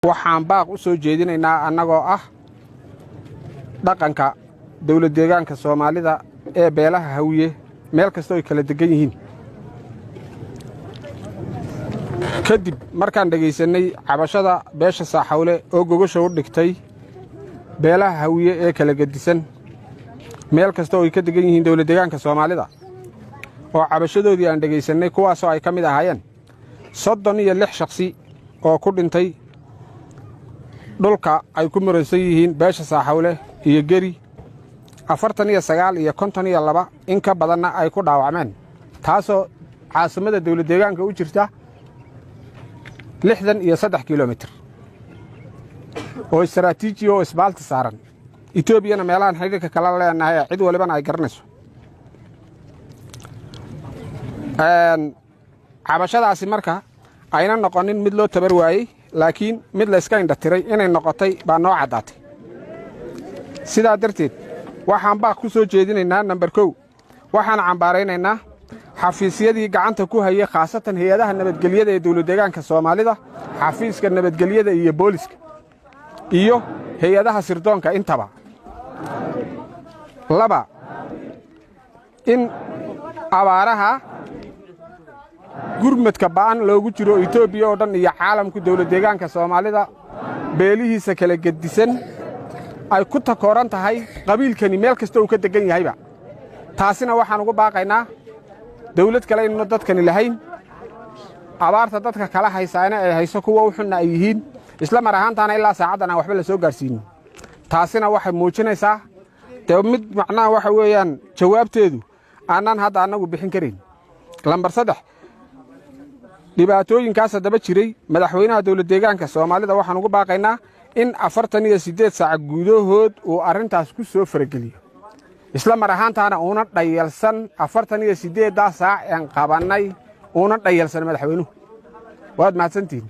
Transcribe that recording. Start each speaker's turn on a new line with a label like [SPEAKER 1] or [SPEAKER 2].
[SPEAKER 1] waxaan baaq u soo jeedinaynaa annagoo ah dhaqanka dawlad deegaanka Soomaalida ee beelaha Hawiye meel kasta ay kala degan yihiin kadib markaan dhageysanay cabashada beesha Saaxawle oo gogosha u dhigtay beelaha Hawiye ee kala gedisan meel kasta oo ay ka degan yihiin dawlad deegaanka Soomaalida oo cabashadoodii aan dhageysanay kuwaas oo ay ka mid ahaayeen 36 shakhsi oo ku dhintay dhulka ay ku muransan yihiin beesha Saaxawle iyo Geri 49 iyo 52 in ka badanna ay ku dhaawacmeen taasoo caasimada dawlad deegaanka u jirta 63 kiiloomitir oo istaraatiiji oo isbaalti saaran Itoobiyana meelahan xiriirka kala leenahay cid walibana ay garanayso cabashadaasi marka ayna noqonin mid loo tabar waayay laakiin mid la iska indhatiray inay noqotay baa noo cadaatay sidaa darteed waxaan baaq ku soo jeedinaynaa number 1 waxaan cambaaraynaynaa xafiisyadii gacanta ku hayay khaasatan hay'adaha nabadgelyada ee dawlad deegaanka Soomaalida xafiiska nabadgelyada iyo booliska iyo hay'adaha sirdoonka intaba 2 in abaaraha gurmadka baan loogu jiro Itoobiya oo dhan iyo caalamku dawlad deegaanka Soomaalida beelihiisa kala gedisan ay ku takooran tahay qabiilkani meel kasta uu ka degan yahayba taasina waxaan ugu baaqaynaa dawlad kale inuu dadkani lahayn abaarta dadka kala haysaana ay hayso kuwa u xunna ay yihiin isla mar ahaantaana ilaa saacadan aan waxba la soo gaarsiin taasina waxay muujinaysaa mid macnaha waxa weeyaan jawaabteedu aanan hadda anagu bixin karin lambar 3 dhibaatooyinkaas daba jiray madaxweynaha dawlad deegaanka Soomaalida waxaan ugu baaqaynaa in 48 saac gudahood uu arintaas ku soo farageliyo isla mar ahaantaana una dhayalsan 48 saac aan qabanay una dhayalsan madaxweynuhu waad mahadsantiin